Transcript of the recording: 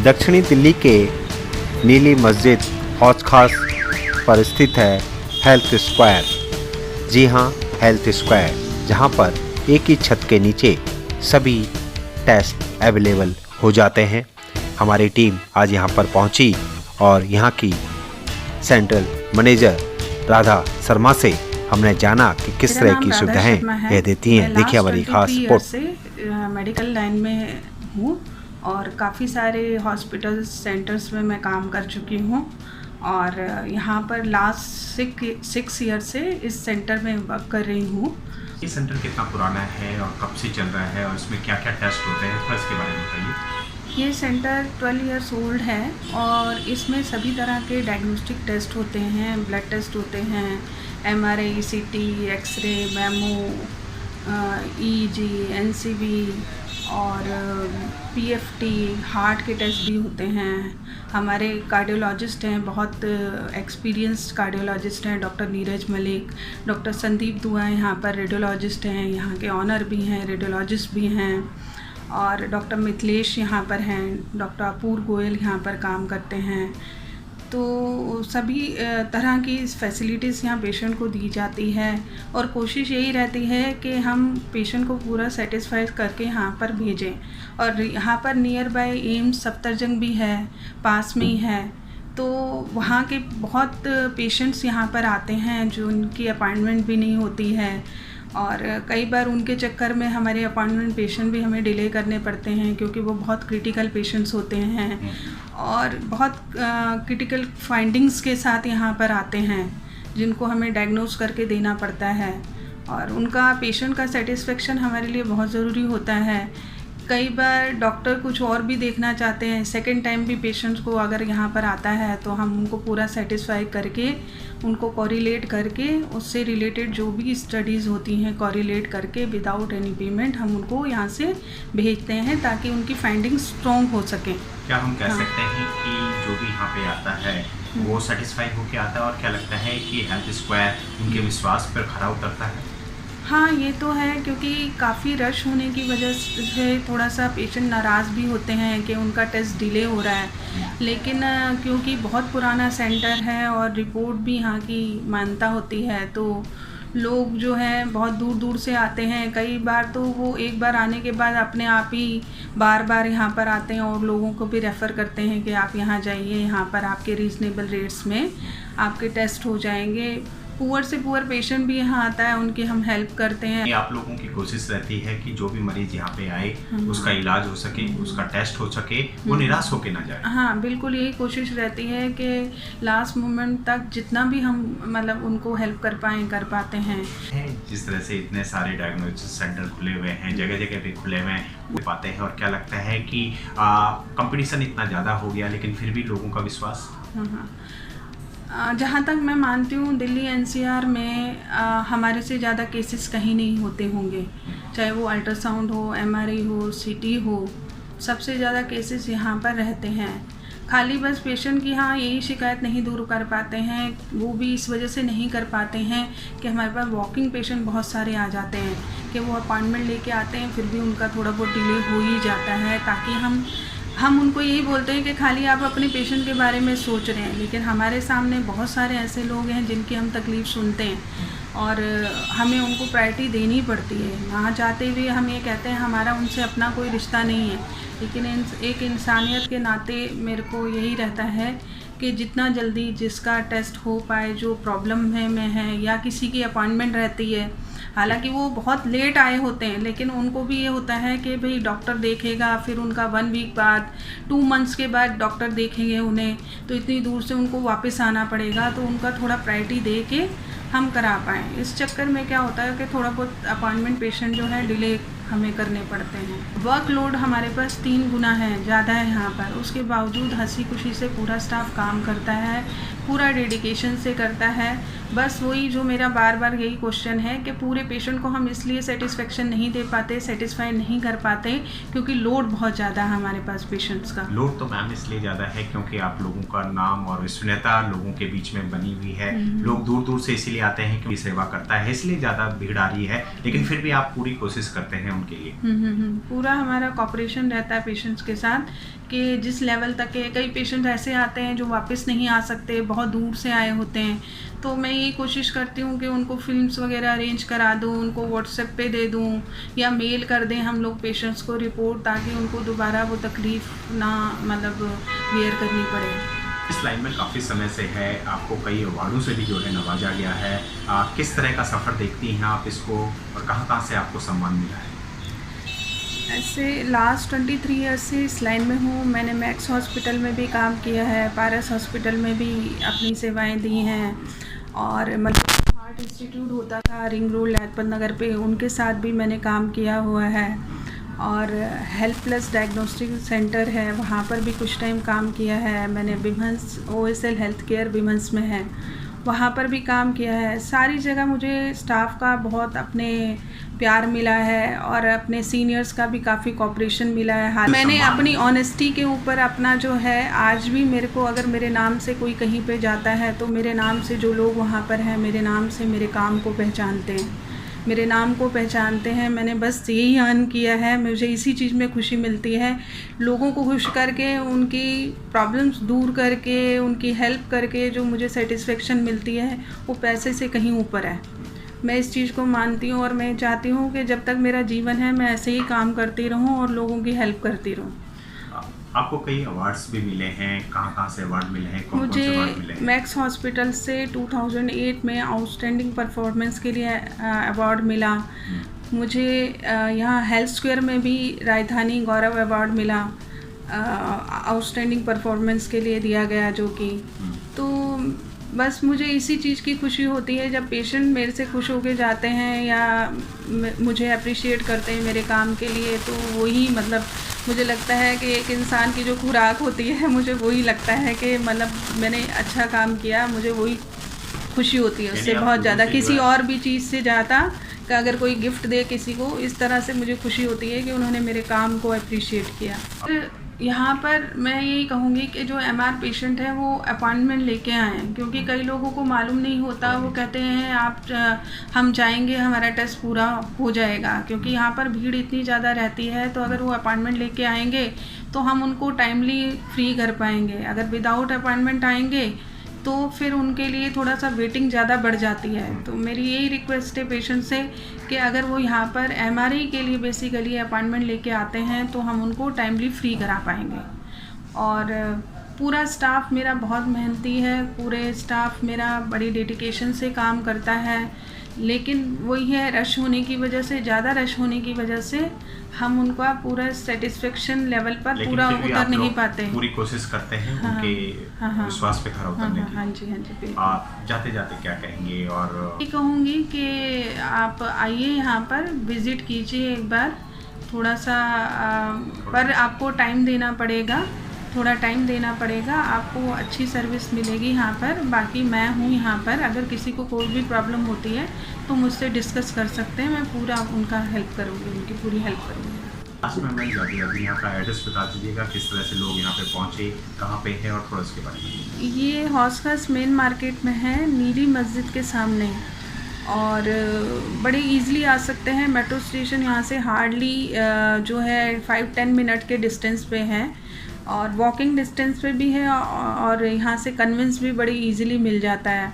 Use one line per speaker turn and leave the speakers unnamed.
दक्षिणी दिल्ली के नीली मस्जिद हौज खास पर स्थित है हेल्थ स्क्वायर। जी हाँ, हेल्थ स्क्वायर, जहाँ पर एक ही छत के नीचे सभी टेस्ट अवेलेबल हो जाते हैं। हमारी टीम आज यहाँ पर पहुँची और यहाँ की सेंट्रल मैनेजर राधा शर्मा से हमने जाना कि किस तरह की सुविधाएं यह देती हैं। देखिए हमारी खास रिपोर्ट।
से मेडिकल लाइन में हूँ और काफ़ी सारे हॉस्पिटल सेंटर्स में मैं काम कर चुकी हूँ और यहाँ पर लास्ट 6 ईयर से इस सेंटर में वर्क कर रही हूँ।
ये सेंटर कितना पुराना है और कब से चल रहा है और इसमें क्या क्या टेस्ट होते हैं, थोड़ा इसके बारे में बताइए।
ये सेंटर 12 इयर्स ओल्ड है और इसमें सभी तरह के डायग्नोस्टिक टेस्ट होते हैं, ब्लड टेस्ट होते हैं, MRI, CT, x-ray, mammo, EEG, NCV और PFT, हार्ट के टेस्ट भी होते हैं। हमारे कार्डियोलॉजिस्ट हैं, बहुत एक्सपीरियंस्ड कार्डियोलॉजिस्ट हैं, डॉक्टर नीरज मलिक, डॉक्टर संदीप दुआ यहाँ पर रेडियोलॉजिस्ट हैं, यहाँ के ऑनर भी हैं, रेडियोलॉजिस्ट भी हैं और डॉक्टर मिथिलेश यहाँ पर हैं, डॉक्टर अपूर्व गोयल यहाँ पर काम करते हैं। तो सभी तरह की फैसिलिटीज़ यहाँ पेशेंट को दी जाती है और कोशिश यही रहती है कि हम पेशेंट को पूरा सेटिस्फाई करके यहाँ पर भेजें। और यहाँ पर नियर बाय एम्स सफदरजंग भी है, पास में ही है, तो वहाँ के बहुत पेशेंट्स यहाँ पर आते हैं जो उनकी अपॉइंटमेंट भी नहीं होती है और कई बार उनके चक्कर में हमारे अपॉइंटमेंट पेशेंट भी हमें डिले करने पड़ते हैं क्योंकि वो बहुत क्रिटिकल पेशेंट्स होते हैं और बहुत क्रिटिकल फाइंडिंग्स के साथ यहाँ पर आते हैं जिनको हमें डायग्नोस करके देना पड़ता है और उनका पेशेंट का सेटिस्फेक्शन हमारे लिए बहुत ज़रूरी होता है। कई बार डॉक्टर कुछ और भी देखना चाहते हैं, सेकंड टाइम भी पेशेंट्स को अगर यहाँ पर आता है तो हम उनको पूरा सेटिस्फाई करके उनको कोरिलेट करके उससे रिलेटेड जो भी स्टडीज़ होती हैं कोरिलेट करके विदाउट एनी पेमेंट हम उनको यहाँ से भेजते हैं ताकि उनकी फाइंडिंग स्ट्रॉन्ग हो सके।
क्या हम कह सकते हैं कि जो भी यहाँ पे आता है वो सेटिस्फाई होके आता है और क्या लगता है कि हेल्थ स्क्वायर उनके विश्वास पर खरा उतरता है?
हाँ, ये तो है क्योंकि काफ़ी रश होने की वजह से थोड़ा सा पेशेंट नाराज़ भी होते हैं कि उनका टेस्ट डिले हो रहा है, लेकिन क्योंकि बहुत पुराना सेंटर है और रिपोर्ट भी यहाँ की मान्यता होती है तो लोग जो है बहुत दूर दूर से आते हैं। कई बार तो वो एक बार आने के बाद अपने आप ही बार बार यहाँ पर आते हैं और लोगों को भी रेफ़र करते हैं कि आप यहाँ जाइए, यहाँ पर आपके रीज़नेबल रेट्स में आपके टेस्ट हो जाएंगे। पुअर से पुअर पेशेंट भी यहाँ आता है, उनकी हम हेल्प करते हैं।
आप लोगों की कोशिश रहती है कि जो भी मरीज यहाँ पे आए उसका इलाज हो सके, उसका टेस्ट हो सके, वो निराश होके ना जाए।
हाँ, बिल्कुल यही कोशिश रहती है कि लास्ट मोमेंट तक जितना भी हम मतलब उनको हेल्प कर पाते हैं।
जिस तरह से इतने सारे डायग्नोस्टिक सेंटर खुले हुए हैं, जगह जगह पे खुले हुए हैं, पाते हैं और क्या लगता है कि कंपटीशन इतना ज़्यादा हो गया लेकिन फिर भी लोगों का विश्वास।
जहाँ तक मैं मानती हूँ दिल्ली NCR में हमारे से ज़्यादा केसेस कहीं नहीं होते होंगे, चाहे वो अल्ट्रासाउंड हो, MRI हो, CT हो, सबसे ज़्यादा केसेस यहाँ पर रहते हैं। खाली बस पेशेंट की हाँ यही शिकायत नहीं दूर कर पाते हैं, वो भी इस वजह से नहीं कर पाते हैं कि हमारे पास वॉकिंग पेशेंट बहुत सारे आ जाते हैं कि वो अपॉइंटमेंट लेके आते हैं फिर भी उनका थोड़ा बहुत डिले हो ही जाता है। ताकि हम उनको यही बोलते हैं कि खाली आप अपने पेशेंट के बारे में सोच रहे हैं, लेकिन हमारे सामने बहुत सारे ऐसे लोग हैं जिनकी हम तकलीफ़ सुनते हैं और हमें उनको प्रायोरिटी देनी पड़ती है। वहाँ जाते हुए हम ये कहते हैं हमारा उनसे अपना कोई रिश्ता नहीं है, लेकिन एक इंसानियत के नाते मेरे को यही रहता है कि जितना जल्दी जिसका टेस्ट हो पाए, जो प्रॉब्लम में है या किसी की अपॉइंटमेंट रहती है, हालांकि वो बहुत लेट आए होते हैं लेकिन उनको भी ये होता है कि भाई डॉक्टर देखेगा, फिर उनका 1 वीक बाद 2 मंथ्स के बाद डॉक्टर देखेंगे उन्हें, तो इतनी दूर से उनको वापस आना पड़ेगा, तो उनका थोड़ा प्रायोरिटी दे के हम करा पाएँ। इस चक्कर में क्या होता है कि थोड़ा बहुत अपॉइंटमेंट पेशेंट जो है डिले हमें करने पड़ते हैं। वर्कलोड हमारे पास 3 गुना है ज़्यादा है यहाँ पर, उसके बावजूद हंसी खुशी से पूरा स्टाफ काम करता है। पूरा डेडिकेशन से करता है। बस वही जो मेरा बार बार यही क्वेश्चन है कि पूरे पेशेंट को हम इसलिए सेटिस्फेक्शन नहीं दे पाते, सेटिस्फाई नहीं कर पाते क्योंकि लोड बहुत ज़्यादा है हमारे पास पेशेंट्स का।
लोड तो मैम इसलिए ज़्यादा है क्योंकि आप लोगों का नाम और विश्वसनीयता लोगों के बीच में बनी हुई है। लोग दूर दूर से इसीलिए आते हैं क्योंकि सेवा करता है, इसलिए ज़्यादा भीड़ आ रही है, लेकिन फिर भी आप पूरी कोशिश करते हैं उनके लिए।
पूरा हमारा कॉपरेशन रहता है पेशेंट्स के साथ कि जिस लेवल तक के कई पेशेंट ऐसे आते हैं जो वापस नहीं आ सकते, बहुत दूर से आए होते हैं, तो मैं यही कोशिश करती हूँ कि उनको फिल्म्स वगैरह अरेंज करा दूँ, उनको व्हाट्सएप पे दे दूँ या मेल कर दें हम लोग पेशेंट्स को रिपोर्ट, ताकि उनको दोबारा वो तकलीफ़ ना मतलब बेयर करनी पड़े।
इस लाइन में काफ़ी समय से है, आपको कई अवार्डों से भी जो है नवाजा गया है। किस तरह का सफ़र देखती हैं आप इसको और कहाँ से आपको सम्मान मिला है?
ऐसे लास्ट 23 ईयर्स से इस लाइन में हूँ। मैंने मैक्स हॉस्पिटल में भी काम किया है, पारस हॉस्पिटल में भी अपनी सेवाएं दी हैं, और मतलब हार्ट इंस्टीट्यूट होता था रिंग रोड लाजपत नगर पे, उनके साथ भी मैंने काम किया हुआ है, और हेल्थ प्लस डायग्नोस्टिक सेंटर है वहाँ पर भी कुछ टाइम काम किया है मैंने। विमंस OSL हेल्थ केयर विमंस में है, वहाँ पर भी काम किया है। सारी जगह मुझे स्टाफ का बहुत अपने प्यार मिला है और अपने सीनियर्स का भी काफ़ी कोऑपरेशन मिला है। मैंने अपनी ऑनेस्टी के ऊपर अपना जो है, आज भी मेरे को अगर मेरे नाम से कोई कहीं पे जाता है तो मेरे नाम से जो लोग वहाँ पर हैं मेरे नाम से मेरे काम को पहचानते हैं, मेरे नाम को पहचानते हैं। मैंने बस यही अर्न किया है, मुझे इसी चीज़ में खुशी मिलती है, लोगों को खुश करके, उनकी प्रॉब्लम्स दूर करके, उनकी हेल्प करके जो मुझे सेटिस्फेक्शन मिलती है वो पैसे से कहीं ऊपर है। मैं इस चीज़ को मानती हूँ और मैं चाहती हूँ कि जब तक मेरा जीवन है मैं ऐसे ही काम करती रहूँ और लोगों की हेल्प करती रहूँ।
आपको कई अवार्ड्स भी मिले हैं, कहाँ से अवार्ड मिले हैं, कौन से अवार्ड मिले हैं?
मुझे मैक्स हॉस्पिटल से 2008 में आउटस्टैंडिंग परफॉर्मेंस के लिए अवार्ड मिला। मुझे यहाँ हेल्थ स्क्वायर में भी राजधानी गौरव अवार्ड मिला, आउटस्टैंडिंग परफॉर्मेंस के लिए दिया गया, जो कि तो बस मुझे इसी चीज़ की खुशी होती है जब पेशेंट मेरे से खुश होके जाते हैं या मुझे अप्रिशिएट करते हैं मेरे काम के लिए, तो वही मतलब मुझे लगता है कि एक इंसान की जो खुराक होती है, मुझे वही लगता है कि मतलब मैंने अच्छा काम किया, मुझे वही खुशी होती है उससे बहुत ज़्यादा, किसी और भी चीज़ से ज़्यादा। कि अगर कोई गिफ्ट दे किसी को, इस तरह से मुझे खुशी होती है कि उन्होंने मेरे काम को अप्रिशिएट किया। यहाँ पर मैं यही कहूँगी कि जो MR पेशेंट है वो अपॉइंटमेंट लेके आएँ, क्योंकि कई लोगों को मालूम नहीं होता, वो कहते हैं आप हम जाएंगे हमारा टेस्ट पूरा हो जाएगा, क्योंकि यहाँ पर भीड़ इतनी ज़्यादा रहती है। तो अगर वो अपॉइंटमेंट लेके आएंगे तो हम उनको टाइमली फ्री कर पाएंगे। अगर विदाउट अपॉइंटमेंट आएंगे तो फिर उनके लिए थोड़ा सा वेटिंग ज़्यादा बढ़ जाती है। तो मेरी यही रिक्वेस्ट है पेशेंट से कि अगर वो यहाँ पर MRI के लिए बेसिकली अपॉइंटमेंट लेके आते हैं तो हम उनको टाइमली फ्री करा पाएंगे। और पूरा स्टाफ मेरा बहुत मेहनती है, पूरे स्टाफ मेरा बड़ी डेडिकेशन से काम करता है, लेकिन वही है रश होने की वजह से, ज़्यादा रश होने की वजह से हम उनका पूरा सेटिस्फेक्शन लेवल पर पूरा उतर नहीं पाते।
पूरी कोशिश करते हैं उनके विश्वास पे खरा उतरने की।
हाँ जी।
आप जाते जाते क्या कहेंगे? और
ये कहूँगी कि आप आइए यहाँ पर, विज़िट कीजिए एक बार, थोड़ा सा पर आपको टाइम देना पड़ेगा, थोड़ा टाइम देना पड़ेगा, आपको अच्छी सर्विस मिलेगी यहाँ पर। बाकी मैं हूँ यहाँ पर, अगर किसी को कोई भी प्रॉब्लम होती है तो मुझसे डिस्कस कर सकते हैं, मैं पूरा उनका हेल्प करूँगी, उनकी पूरी हेल्प करूँगी।
लास्ट में मैं जाती अभी यहाँ का एड्रेस बता दीजिएगा, किस तरह से लोग यहाँ पे पहुँचे, कहाँ पे है और थोड़ा उसके बारे में।
ये हौस-खास मेन मार्केट में है, नीली मस्जिद के सामने, और बड़े इजीली आ सकते हैं। मेट्रो स्टेशन यहाँ से हार्डली जो है 5-10 मिनट के डिस्टेंस पे है, और वॉकिंग डिस्टेंस पे भी है, और यहाँ से कन्वेंस भी बड़ी इजीली मिल जाता है।